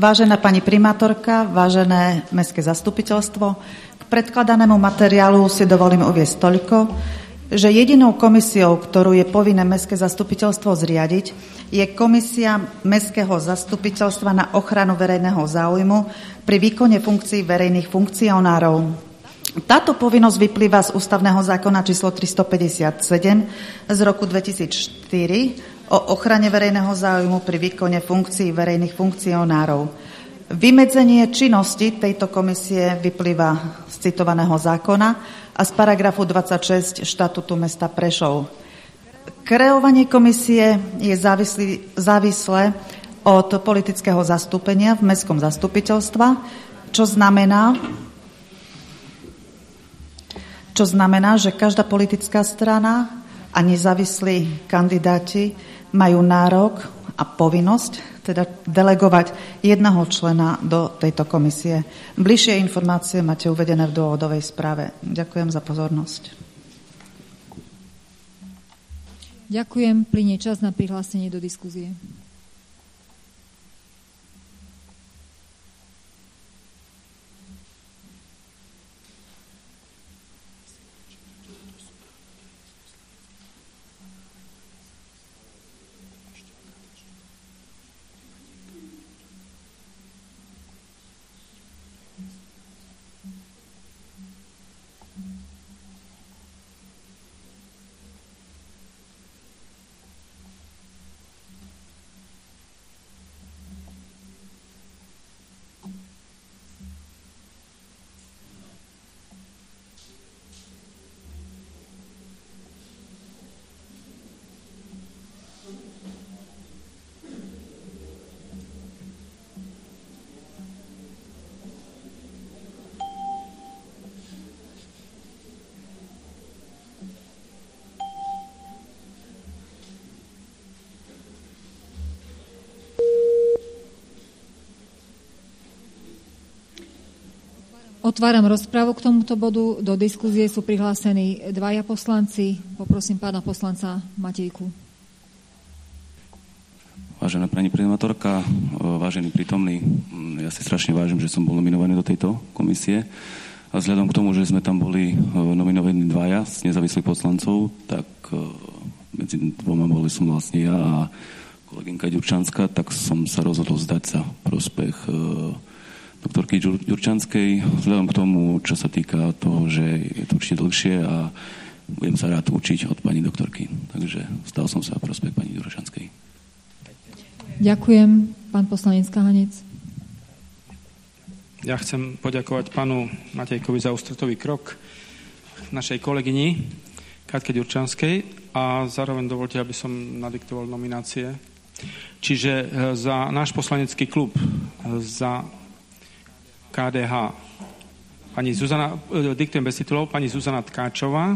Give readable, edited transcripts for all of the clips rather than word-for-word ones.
Vážená pani primátorka, vážené mestské zastupiteľstvo, k predkladanému materiálu si dovolím uviesť toľko, že jedinou komisiou, ktorú je povinné mestské zastupiteľstvo zriadiť, je komisia mestského zastupiteľstva na ochranu verejného záujmu pri výkone funkcií verejných funkcionárov. Táto povinnosť vyplýva z ústavného zákona číslo 357 z roku 2004 o ochrane verejného záujmu pri výkone funkcií verejných funkcionárov. Vymedzenie činnosti tejto komisie vyplýva z citovaného zákona a z paragrafu 26 štatútu mesta Prešov. Kreovanie komisie je závislé od politického zastúpenia v mestskom zastupiteľstve, čo znamená, že každá politická strana a nezávislí kandidáti majú nárok a povinnosť teda delegovať jedného člena do tejto komisie. Bližšie informácie máte uvedené v dôvodovej správe. Ďakujem za pozornosť. Ďakujem. Plynie čas na prihlásenie do diskuzie. Otváram rozprávu k tomuto bodu. Do diskuzie sú prihlásení dvaja poslanci. Poprosím pána poslanca Matejku. Vážená pani primátorka, vážení prítomní, ja si strašne vážim, že som bol nominovaný do tejto komisie. A vzhľadom k tomu, že sme tam boli nominovaní dvaja z nezávislých poslancov, tak medzi dvoma boli som vlastne ja a kolegynka Ďurčanská, tak som sa rozhodol zdať sa prospech doktorky Ďurčanskej, vzhľadom k tomu, čo sa týka toho, že je to určite dlhšie a budem sa rád učiť od pani doktorky. Takže stal som sa prospech pani Ďurčanskej. Ďakujem. Pán poslanec Kahanec. Ja chcem poďakovať pánu Matejkovi za ústretový krok našej kolegyni Katke Ďurčanskej a zároveň dovolte, aby som nadiktoval nominácie. Čiže za náš poslanecký klub, za KDH, diktujem bez titulov, pani Zuzana Tkáčová,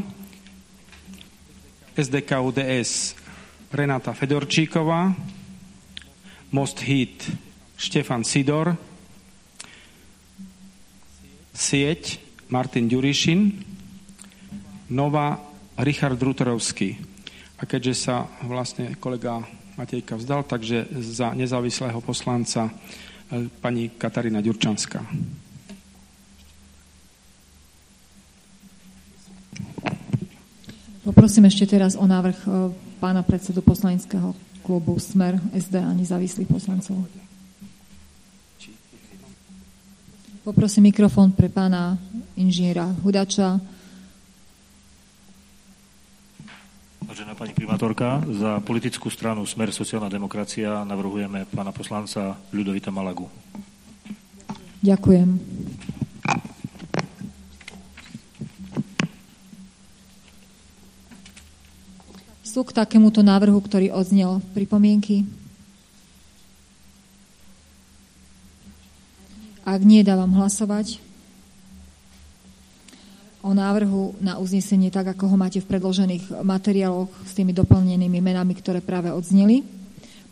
SDK UDS Renáta Fedorčíková, Most Hit Štefan Sidor, Sieť Martin Ďurišin, Nová Richard Rutorovský. A keďže sa vlastne kolega Matejka vzdal, takže za nezávislého poslanca pani Katarína Ďurčanská. Poprosím ešte teraz o návrh pána predsedu poslaneckého klubu Smer, SD a nezávislých poslancov. Poprosím mikrofón pre pána inžiniera Hudača. Vážená pani primátorka, za politickú stranu Smer sociálna demokracia navrhujeme pána poslanca Ľudovita Malagu. Ďakujem. Sú k takémuto návrhu, ktorý odznel, pripomienky? Ak nie, dávam hlasovať o návrhu na uznesenie, tak ako ho máte v predložených materiáloch s tými doplnenými menami, ktoré práve odzneli.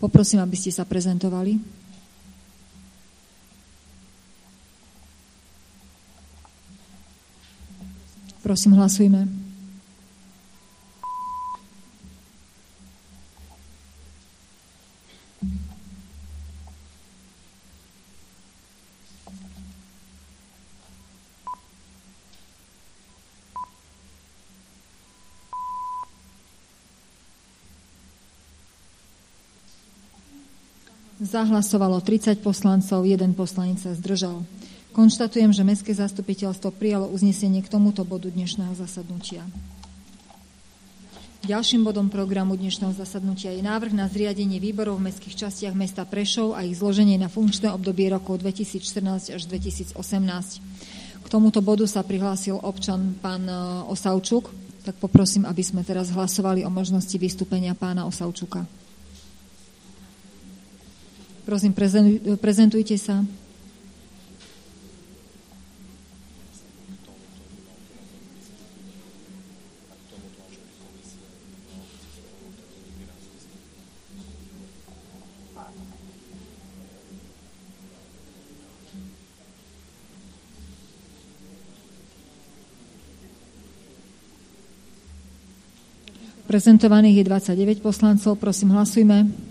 Poprosím, aby ste sa prezentovali. Prosím, hlasujme. Zahlasovalo 30 poslancov, 1 poslanec sa zdržal. Konštatujem, že Mestské zastupiteľstvo prijalo uznesenie k tomuto bodu dnešného zasadnutia. Ďalším bodom programu dnešného zasadnutia je návrh na zriadenie výborov v mestských častiach mesta Prešov a ich zloženie na funkčné obdobie rokov 2014 až 2018. K tomuto bodu sa prihlásil občan pán Osavčuk, tak poprosím, aby sme teraz hlasovali o možnosti vystúpenia pána Osavčuka. Prosím, prezentujte sa. Prezentovaných je 29 poslancov. Prosím, hlasujme.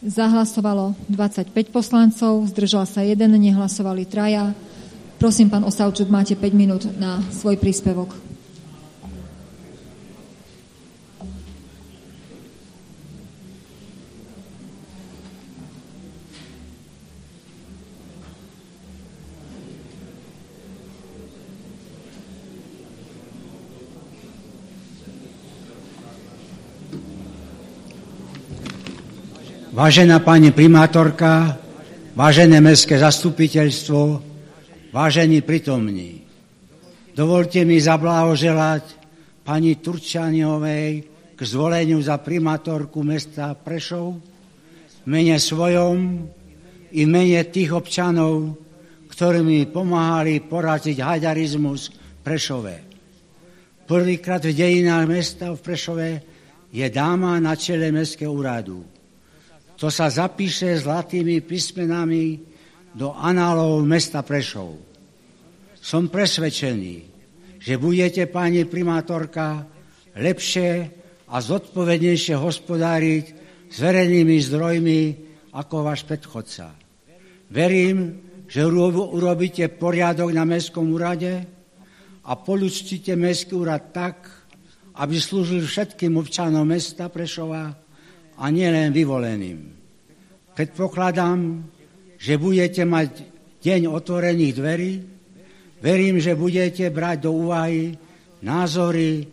Zahlasovalo 25 poslancov, zdržal sa 1, nehlasovali 3. Prosím, pán Osavčuk, máte 5 minút na svoj príspevok. Vážená pani primátorka, vážené mestské zastupiteľstvo, vážení prítomní, dovolte mi zablahoželať pani Turčaniovej k zvoleniu za primátorku mesta Prešov v mene svojom i v mene tých občanov, ktorí mi pomáhali poraziť hajdarizmus v Prešove. Prvýkrát v dejinách mesta v Prešove je dáma na čele mestského úradu. To sa zapíše zlatými písmenami do análov mesta Prešov. Som presvedčený, že budete, pani primátorka, lepšie a zodpovednejšie hospodáriť s verejnými zdrojmi ako váš predchodca. Verím, že urobíte poriadok na mestskom úrade a poľučtíte mestský úrad tak, aby slúžil všetkým občanom mesta Prešova a nielen vyvoleným. Predpokladám, že budete mať deň otvorených dverí. Verím, že budete brať do úvahy názory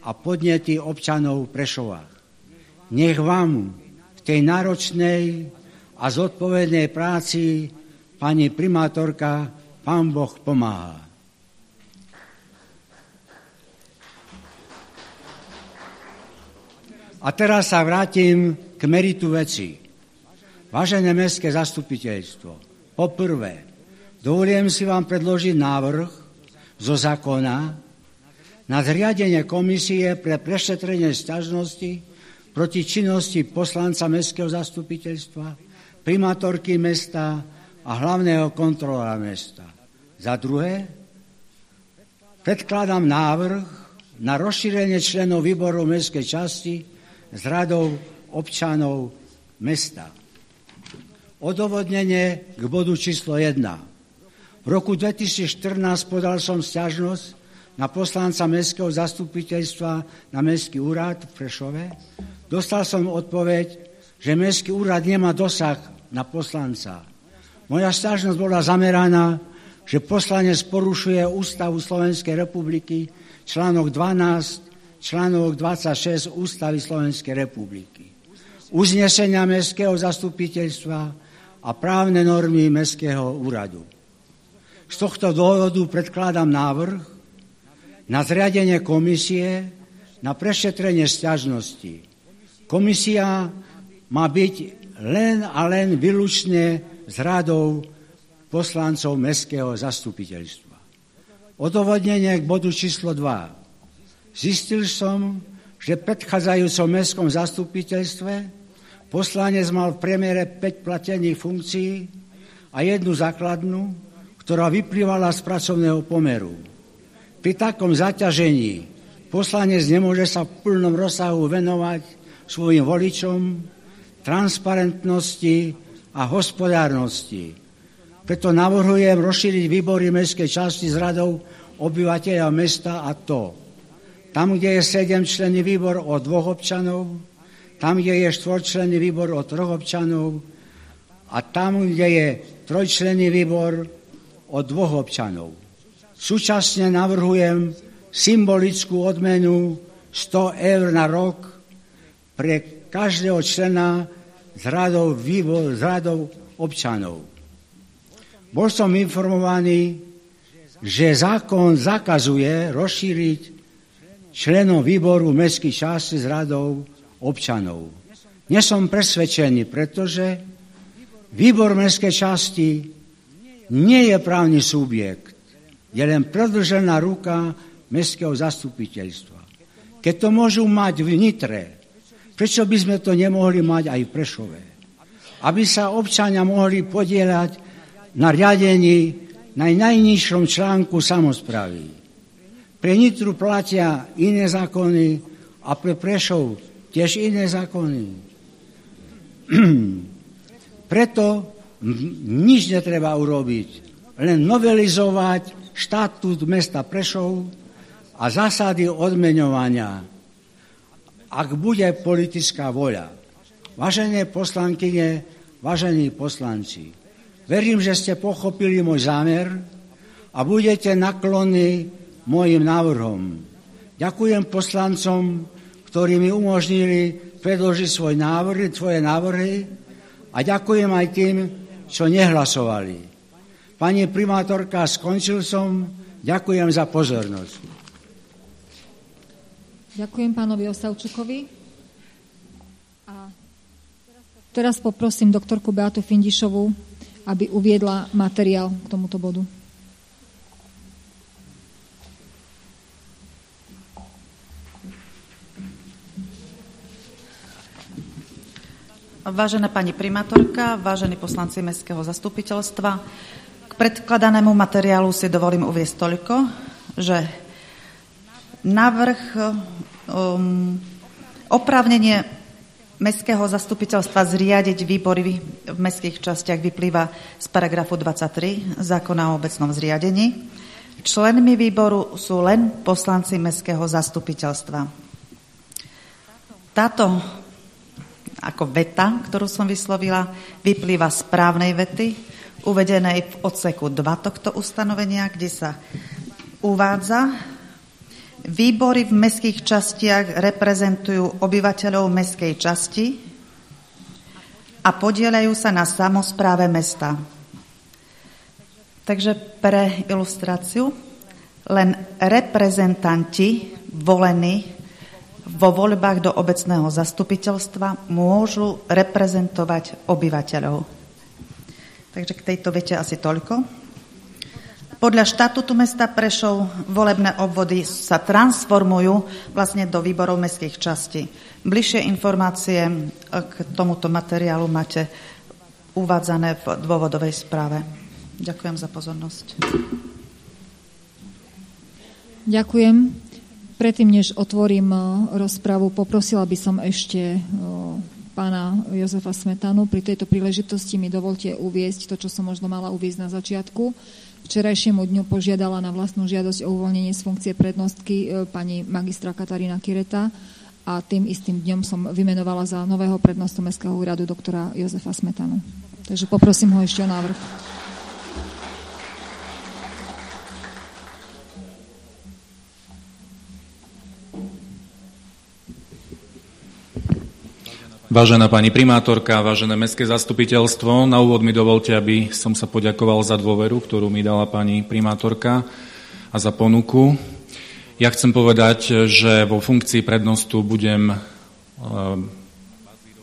a podnety občanov Prešova. Nech vám v tej náročnej a zodpovednej práci, pani primátorka, Pán Boh pomáha. A teraz sa vrátim k meritu veci. Vážené mestské zastupiteľstvo, poprvé, dovolím si vám predložiť návrh zo zákona na zriadenie komisie pre prešetrenie sťažnosti proti činnosti poslanca mestského zastupiteľstva, primátorky mesta a hlavného kontrolóra mesta. Za druhé, predkladám návrh na rozšírenie členov výboru mestskej časti s radou občanov mesta. Odôvodnenie k bodu číslo 1. V roku 2014 podal som sťažnosť na poslanca mestského zastupiteľstva na mestský úrad v Prešove. Dostal som odpoveď, že mestský úrad nemá dosah na poslanca. Moja sťažnosť bola zameraná, že poslanec porušuje Ústavu Slovenskej republiky, článok 12, článok 26 Ústavy Slovenskej republiky, uznesenia mestského zastupiteľstva a právne normy mestského úradu. Z tohto dôvodu predkladám návrh na zriadenie komisie na prešetrenie sťažnosti. Komisia má byť len a len výlučne s radou poslancov mestského zastupiteľstva. Odôvodnenie k bodu číslo 2. Zistil som, že v predchádzajúcom mestskom zastupiteľstve Poslanec mal v priemere 5 platených funkcií a jednu základnú, ktorá vyplývala z pracovného pomeru. Pri takom zaťažení poslanec nemôže sa v plnom rozsahu venovať svojim voličom, transparentnosti a hospodárnosti. Preto navrhujem rozšíriť výbory mestskej časti s radou obyvateľa mesta, a to tam, kde je 7-členný výbor od 2 občanov, tam, kde je 4-členný výbor od 3 občanov a tam, kde je 3-členný výbor od 2 občanov. Súčasne navrhujem symbolickú odmenu 100 eur na rok pre každého člena z radou občanov. Bol som informovaný, že zákon zakazuje rozšíriť členov výboru mestských častí s radou občanov. Nie som presvedčený, pretože výbor mestskej časti nie je právny subjekt, je len predĺžená ruka mestského zastupiteľstva. Keď to môžu mať v Nitre, prečo by sme to nemohli mať aj v Prešove? Aby sa občania mohli podieľať na riadení na najnižšom článku samosprávy. Pre Nitru platia iné zákony a pre Prešov tiež iné zákony. Preto nič netreba urobiť, len novelizovať štatút mesta Prešov a zásady odmeňovania, ak bude politická voľa. Vážené poslankyne, vážení poslanci, verím, že ste pochopili môj zámer a budete naklonní mojim návrhom. Ďakujem poslancom, ktorí mi umožnili predložiť svoje návrhy a ďakujem aj tým, čo nehlasovali. Pani primátorka, skončil som. Ďakujem za pozornosť. Ďakujem pánovi Ostapčukovi. A teraz poprosím doktorku Beatu Findišovú, aby uviedla materiál k tomuto bodu. Vážená pani primátorka, vážení poslanci Mestského zastupiteľstva, k predkladanému materiálu si dovolím uviesť toľko, že návrh oprávnenie Mestského zastupiteľstva zriadiť výbory v mestských častiach vyplýva z paragrafu 23 zákona o obecnom zriadení. Členmi výboru sú len poslanci Mestského zastupiteľstva. Táto ako veta, ktorú som vyslovila, vyplýva z právnej vety, uvedenej v odseku 2 tohto ustanovenia, kde sa uvádza: výbory v mestských častiach reprezentujú obyvateľov mestskej časti a podieľajú sa na samospráve mesta. Takže pre ilustráciu, len reprezentanti volení vo voľbách do obecného zastupiteľstva môžu reprezentovať obyvateľov. Takže k tejto vete asi toľko. Podľa štatútu mesta Prešov volebné obvody sa transformujú vlastne do výborov mestských častí. Bližšie informácie k tomuto materiálu máte uvádzané v dôvodovej správe. Ďakujem za pozornosť. Ďakujem. Predtým, než otvorím rozpravu, poprosila by som ešte pána Jozefa Smetanu. Pri tejto príležitosti mi dovolte uviesť to, čo som možno mala uviesť na začiatku. Včerajšiemu dňu požiadala na vlastnú žiadosť o uvoľnenie z funkcie prednostky pani magistra Katarína Kireta a tým istým dňom som vymenovala za nového prednostu Mestského úradu doktora Jozefa Smetanu. Takže poprosím ho ešte o návrh. Vážená pani primátorka, vážené mestské zastupiteľstvo, na úvod mi dovolte, aby som sa poďakoval za dôveru, ktorú mi dala pani primátorka a za ponuku. Ja chcem povedať, že vo funkcii prednostu budem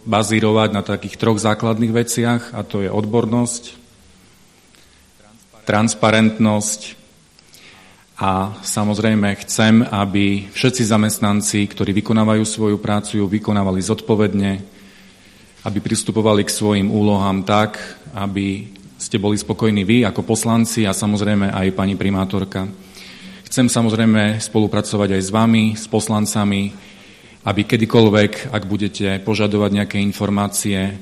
bazírovať na takých 3 základných veciach, a to je odbornosť, transparentnosť a samozrejme chcem, aby všetci zamestnanci, ktorí vykonávajú svoju prácu, ju vykonávali zodpovedne, aby pristupovali k svojim úlohám tak, aby ste boli spokojní vy ako poslanci a samozrejme aj pani primátorka. Chcem samozrejme spolupracovať aj s vami, s poslancami, aby kedykoľvek, ak budete požadovať nejaké informácie,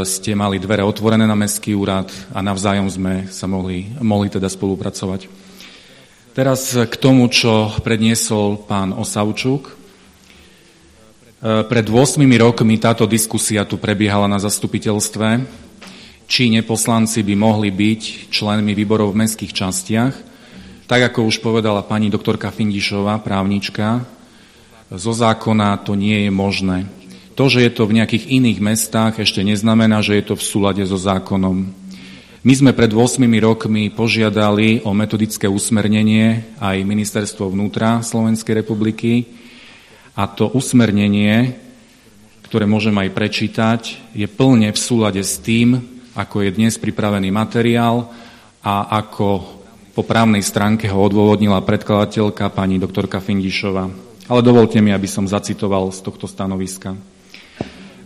ste mali dvere otvorené na Mestský úrad a navzájom sme sa mohli teda spolupracovať. Teraz k tomu, čo predniesol pán Osavčuk. Pred 8 rokmi táto diskusia tu prebiehala na zastupiteľstve, či neposlanci by mohli byť členmi výborov v mestských častiach. Tak, ako už povedala pani doktorka Findišová, právnička, zo zákona to nie je možné. To, že je to v nejakých iných mestách, ešte neznamená, že je to v súlade so zákonom. My sme pred 8 rokmi požiadali o metodické usmernenie aj Ministerstvo vnútra Slovenskej republiky, a to usmernenie, ktoré môžem aj prečítať, je plne v súlade s tým, ako je dnes pripravený materiál a ako po právnej stránke ho odôvodnila predkladateľka pani doktorka Findišová. Ale dovolte mi, aby som zacitoval z tohto stanoviska.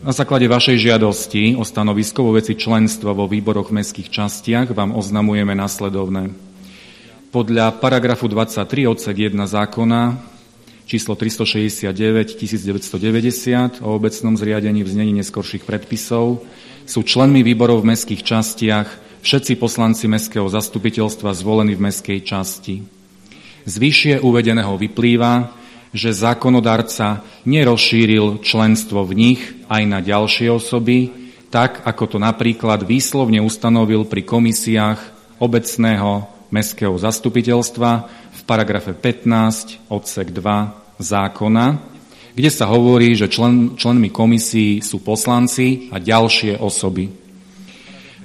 Na základe vašej žiadosti o stanovisko vo veci členstva vo výboroch v mestských častiach vám oznamujeme nasledovné. Podľa paragrafu 23 odsek 1 zákona číslo 369 1990 o obecnom zriadení v znení neskorších predpisov sú členmi výborov v mestských častiach všetci poslanci mestského zastupiteľstva zvolení v mestskej časti. Z vyššie uvedeného vyplýva, že zákonodárca nerozšíril členstvo v nich aj na ďalšie osoby, tak ako to napríklad výslovne ustanovil pri komisiách obecného mestského zastupiteľstva v paragrafe 15 odsek 2 zákona, kde sa hovorí, že členmi komisí sú poslanci a ďalšie osoby.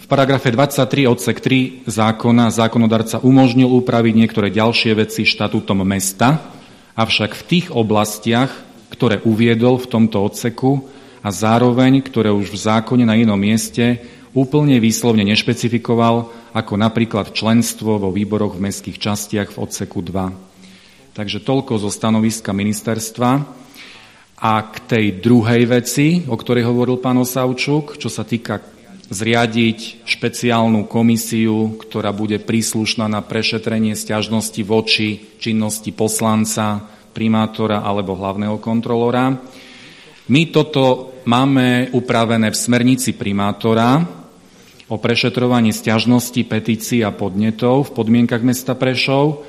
V paragrafe 23 odsek 3 zákona zákonodarca umožnil upraviť niektoré ďalšie veci štatútom mesta, avšak v tých oblastiach, ktoré uviedol v tomto odseku a zároveň, ktoré už v zákone na inom mieste úplne výslovne nešpecifikoval, ako napríklad členstvo vo výboroch v mestských častiach v odseku 2. Takže toľko zo stanoviska ministerstva. A k tej druhej veci, o ktorej hovoril pán Osavčuk, čo sa týka zriadiť špeciálnu komisiu, ktorá bude príslušná na prešetrenie sťažnosti voči činnosti poslanca, primátora alebo hlavného kontrolora. My toto máme upravené v smernici primátora o prešetrovaní sťažností, petícií a podnetov v podmienkach mesta Prešov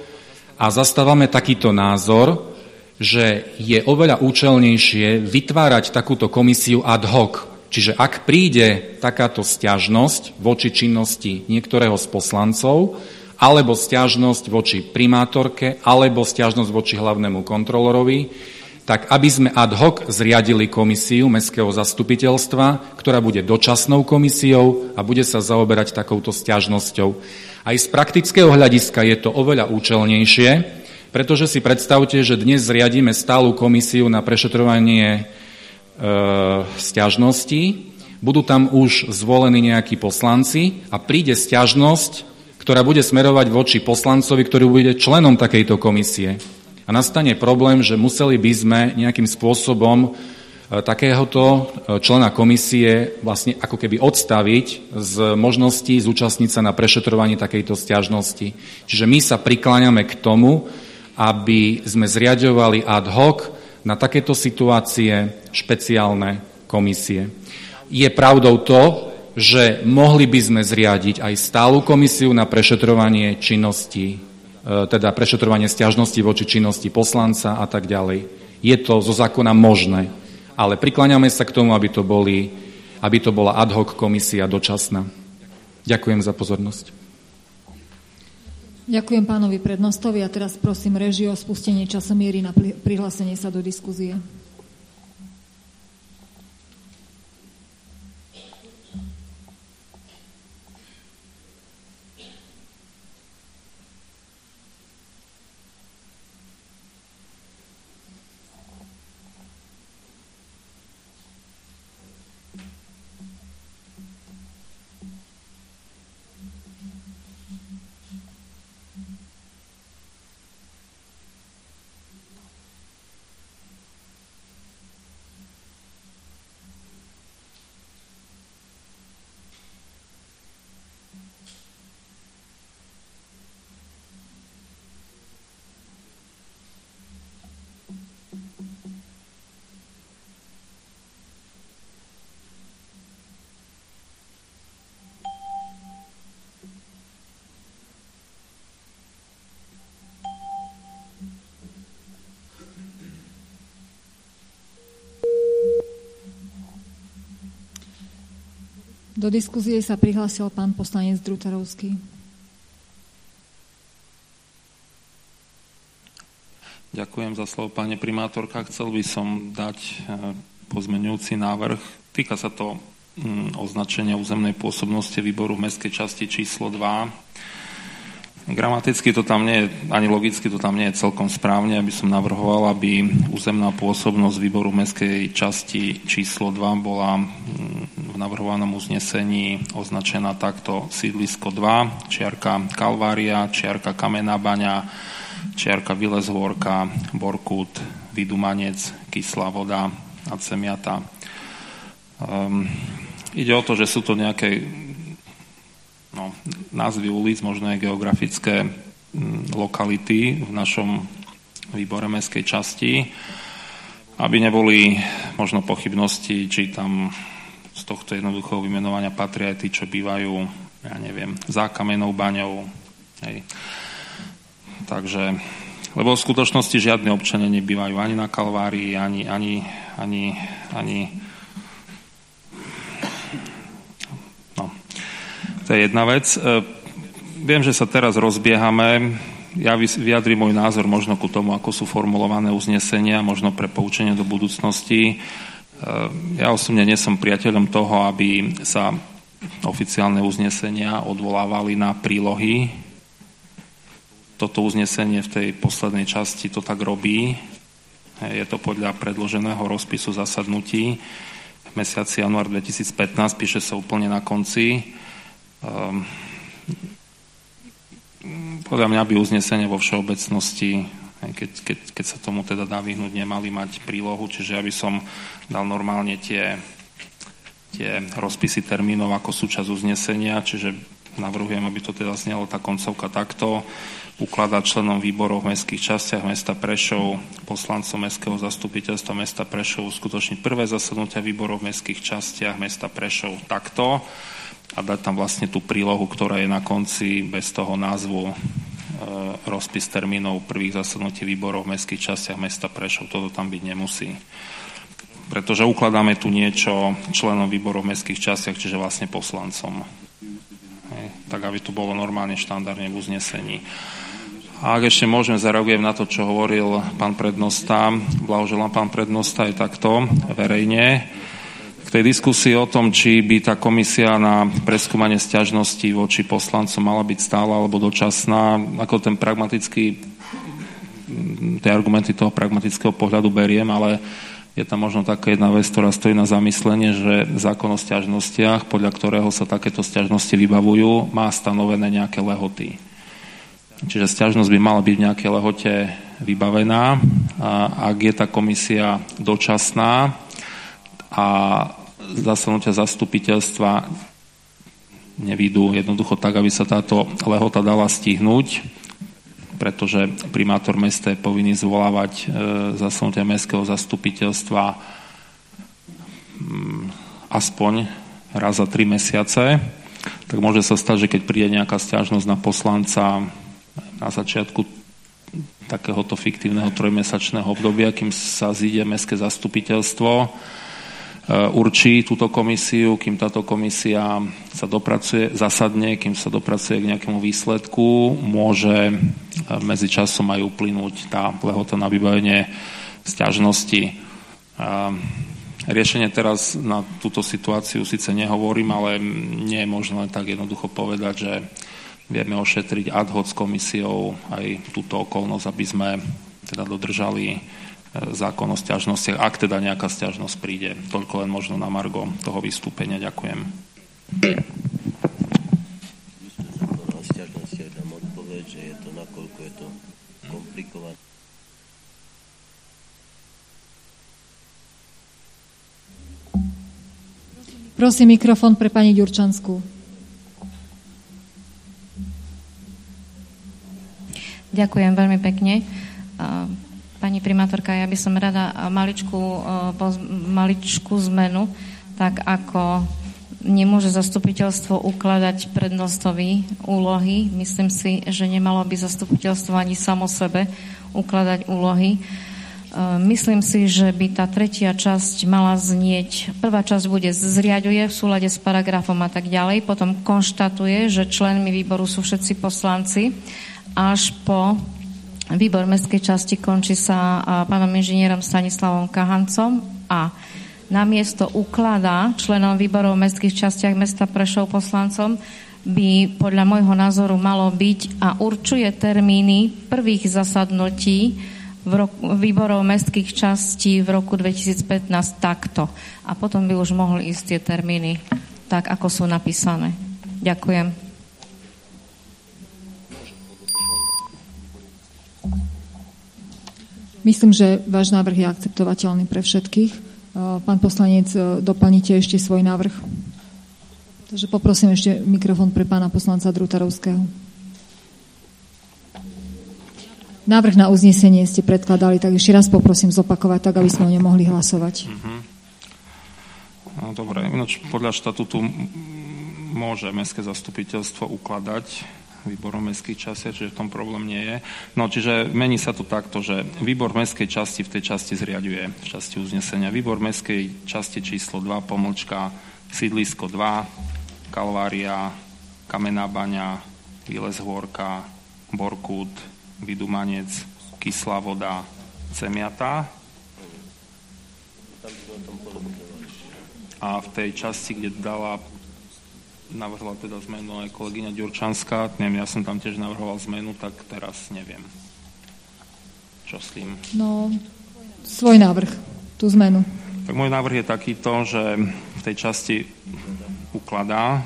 a zastávame takýto názor, že je oveľa účelnejšie vytvárať takúto komisiu ad hoc. Čiže ak príde takáto sťažnosť voči činnosti niektorého z poslancov, alebo sťažnosť voči primátorke, alebo sťažnosť voči hlavnému kontrolorovi, tak aby sme ad hoc zriadili komisiu mestského zastupiteľstva, ktorá bude dočasnou komisiou a bude sa zaoberať takouto sťažnosťou. Aj z praktického hľadiska je to oveľa účelnejšie, pretože si predstavte, že dnes zriadíme stálu komisiu na prešetrovanie sťažností, budú tam už zvolení nejakí poslanci a príde sťažnosť, ktorá bude smerovať voči poslancovi, ktorý bude členom takejto komisie. A nastane problém, že museli by sme nejakým spôsobom takéhoto člena komisie vlastne ako keby odstaviť z možností zúčastniť sa na prešetrovanie takejto sťažnosti. Čiže my sa prikláňame k tomu, aby sme zriaďovali ad hoc na takéto situácie špeciálne komisie. Je pravdou to, že mohli by sme zriadiť aj stálu komisiu na prešetrovanie činnosti, teda prešetrovanie sťažnosti voči činnosti poslanca a tak ďalej. Je to zo zákona možné, ale prikláňame sa k tomu, aby to bola ad hoc komisia dočasná. Ďakujem za pozornosť. Ďakujem pánovi prednostovi a teraz prosím režiu o spustenie časomiery na prihlásenie sa do diskuzie. Do diskuzie sa prihlásil pán poslanec Drutarovský. Ďakujem za slovo, pani primátorka. Chcel by som dať pozmeňujúci návrh. Týka sa to označenia územnej pôsobnosti výboru v mestskej časti číslo 2. Gramaticky to tam nie je, ani logicky to tam nie je celkom správne. Aby som navrhoval, aby územná pôsobnosť výboru v mestskej časti číslo 2 bola v navrhovanom uznesení označená takto: sídlisko 2, čiarka Kalvária, čiarka Kamenná baňa, čiarka Vilezhôrka, Borkút, Vidumanec, Kyslá Voda a Cemiata. Ide o to, že sú to nejaké názvy ulic, možno aj geografické lokality v našom výbore mestskej časti, aby neboli možno pochybnosti, či tam z tohto jednoduchého vymenovania patria aj tí, čo bývajú, ja neviem, za Kamennou baňou. Hej. Takže, lebo v skutočnosti žiadne občania nebývajú ani na Kalvárii, ani to je jedna vec. Viem, že sa teraz rozbiehame. Ja vyjadrím môj názor možno ku tomu, ako sú formulované uznesenia, možno pre poučenie do budúcnosti. Ja osobne nie som priateľom toho, aby sa oficiálne uznesenia odvolávali na prílohy. Toto uznesenie v tej poslednej časti to tak robí. Je to podľa predloženého rozpisu zasadnutí v mesiaci január 2015, píše sa úplne na konci. Podľa mňa by uznesenie vo všeobecnosti, keď sa tomu teda dá vyhnúť, nemali mať prílohu, čiže ja by som dal normálne tie rozpisy termínov ako súčasť uznesenia, čiže navrhujem, aby to teda znelo tá koncovka takto: ukladať členom výborov v mestských častiach mesta Prešov, poslancom mestského zastupiteľstva mesta Prešov uskutočniť prvé zasadnutia výborov v mestských častiach mesta Prešov takto a dať tam vlastne tú prílohu, ktorá je na konci bez toho názvu rozpis termínov prvých zasadnutí výborov v mestských častiach mesta Prešov. Toto tam byť nemusí. Pretože ukladáme tu niečo členom výborov v mestských častiach, čiže vlastne poslancom. Tak, aby to bolo normálne štandardne v uznesení. A ak ešte môžem, zareagujem na to, čo hovoril pán prednosta. Blahoželám, pán prednosta, je takto verejne. K tej diskusii o tom, či by tá komisia na preskúmanie sťažností voči poslancom mala byť stála alebo dočasná, ako ten pragmatický, tie argumenty toho pragmatického pohľadu beriem, ale je tam možno taká jedna vec, ktorá stojí na zamyslenie, že zákon o sťažnostiach, podľa ktorého sa takéto sťažnosti vybavujú, má stanovené nejaké lehoty. Čiže sťažnosť by mala byť v nejakej lehote vybavená. A ak je tá komisia dočasná a zasadnutia zastupiteľstva nevidú jednoducho tak, aby sa táto lehota dala stihnúť, pretože primátor mesta je povinný zvolávať zasadnutia mestského zastupiteľstva aspoň raz za 3 mesiace, tak môže sa stať, že keď príde nejaká sťažnosť na poslanca na začiatku takéhoto fiktívneho 3-mesačného obdobia, kým sa zíde mestské zastupiteľstvo, určí túto komisiu, kým táto komisia sa dopracuje, zasadne, kým sa dopracuje k nejakému výsledku, môže medzičasom aj uplynúť tá lehota na vybavenie sťažnosti. Riešenie teraz na túto situáciu síce nehovorím, ale nie je možné tak jednoducho povedať, že vieme ošetriť ad hoc s komisiou aj túto okolnosť, aby sme teda dodržali zákon o sťažnostiach, ak teda nejaká sťažnosť príde. Toľko len možno na margo toho vystúpenia. Ďakujem. Na sťažnostiach dám odpoveď, že je to, nakoľko je to komplikované. Prosím mikrofón pre pani Ďurčanskú. Ďakujem veľmi pekne. Pani primátorka, ja by som rada maličkú zmenu, tak ako nemôže zastupiteľstvo ukladať prednostovi úlohy. Myslím si, že nemalo by zastupiteľstvo ani samo sebe ukladať úlohy. Myslím si, že by tá tretia časť mala znieť, prvá časť bude zriaďuje v súlade s paragrafom a tak ďalej, potom konštatuje, že členmi výboru sú všetci poslanci, až po výbor mestskej časti končí sa pánom inžinierom Stanislavom Kahancom a namiesto ukladá členom výborov v mestských častiach mesta Prešov poslancom by podľa môjho názoru malo byť a určuje termíny prvých zasadnutí výborov mestských častí v roku 2015 takto. A potom by už mohli ísť tie termíny tak, ako sú napísané. Ďakujem. Myslím, že váš návrh je akceptovateľný pre všetkých. Pán poslanec, doplníte ešte svoj návrh. Takže poprosím ešte mikrofón pre pána poslanca Drutarovského. Návrh na uznesenie ste predkladali, tak ešte raz poprosím zopakovať, tak aby sme ho nemohli hlasovať. No, dobre, ináč podľa štatútu môže mestské zastupiteľstvo ukladať výborom mestských častí, čiže v tom problém nie je. No, čiže mení sa to takto, že výbor mestskej časti v tej časti zriaďuje, v časti uznesenia. Výbor mestskej časti číslo 2, pomlčka, sídlisko 2, Kalvária, Kamenná baňa, Výlez Hôrka, Borkút, Vidumanec, Kyslá voda, Cemiatá. A v tej časti, kde navrhla teda zmenu aj kolegyňa Ďurčanská, neviem, ja som tam tiež navrhoval zmenu, tak teraz neviem. Čo s tým? No, svoj návrh, tú zmenu. Tak môj návrh je takýto, že v tej časti ukladá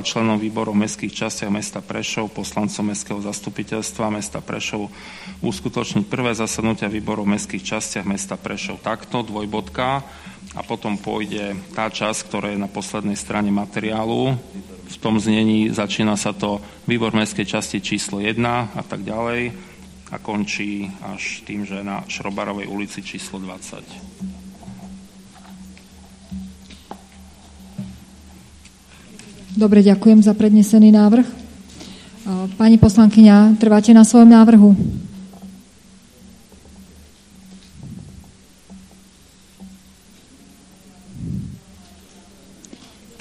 členom výborov v mestských častiach mesta Prešov, poslancom mestského zastupiteľstva mesta Prešov uskutočniť prvé zasadnutia výborov v mestských častiach mesta Prešov takto, dvojbodka, a potom pôjde tá časť, ktorá je na poslednej strane materiálu. V tom znení začína sa to výbor mestskej časti číslo 1 a tak ďalej a končí až tým, že na Šrobarovej ulici číslo 20. Dobre, ďakujem za prednesený návrh. Pani poslankyňa, trváte na svojom návrhu?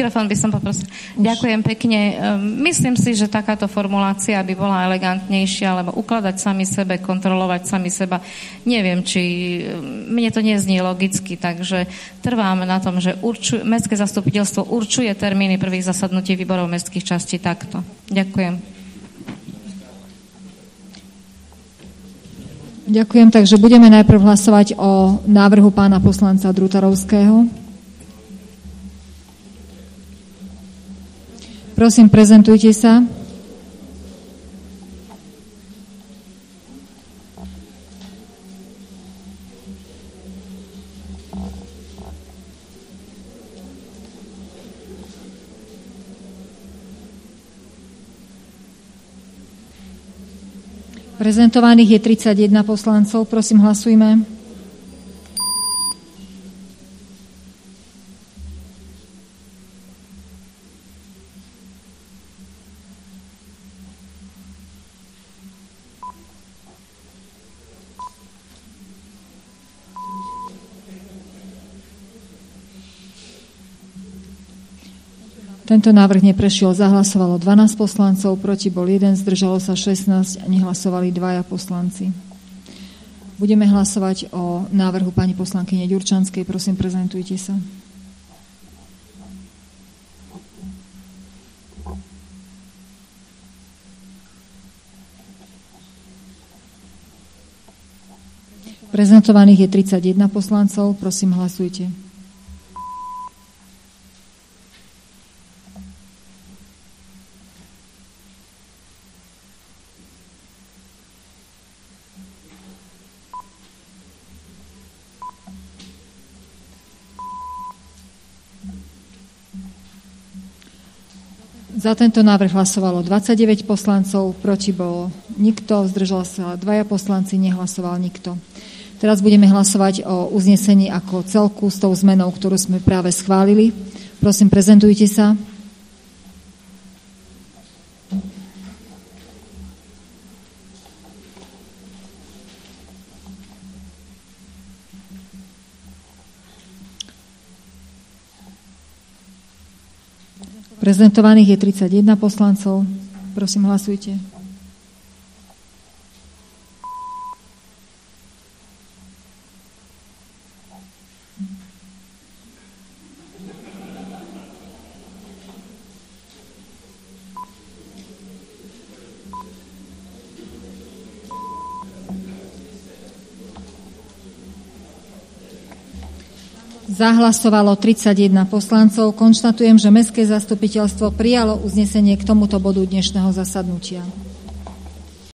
Mikrofón by som poprosil. Ďakujem pekne. Myslím si, že takáto formulácia by bola elegantnejšia, lebo ukladať sami sebe, kontrolovať sami seba. Neviem, či mne to neznie logicky, takže trvám na tom, že mestské zastupiteľstvo určuje termíny prvých zasadnutí výborov mestských častí takto. Ďakujem. Ďakujem, takže budeme najprv hlasovať o návrhu pána poslanca Drutarovského. Prosím, prezentujte sa. Prezentovaných je 31 poslancov. Prosím, hlasujme. Tento návrh neprešiel, zahlasovalo 12 poslancov, proti bol 1, zdržalo sa 16 a nehlasovali 2 poslanci. Budeme hlasovať o návrhu pani poslankyne Ďurčanskej. Prosím, prezentujte sa. Prezentovaných je 31 poslancov. Prosím, hlasujte. Za tento návrh hlasovalo 29 poslancov, proti bolo nikto, zdržal sa 2 poslanci, nehlasoval nikto. Teraz budeme hlasovať o uznesení ako celku s tou zmenou, ktorú sme práve schválili. Prosím, prezentujte sa. Prezentovaných je 31 poslancov. Prosím, hlasujte. Zahlasovalo 31 poslancov. Konštatujem, že Mestské zastupiteľstvo prijalo uznesenie k tomuto bodu dnešného zasadnutia.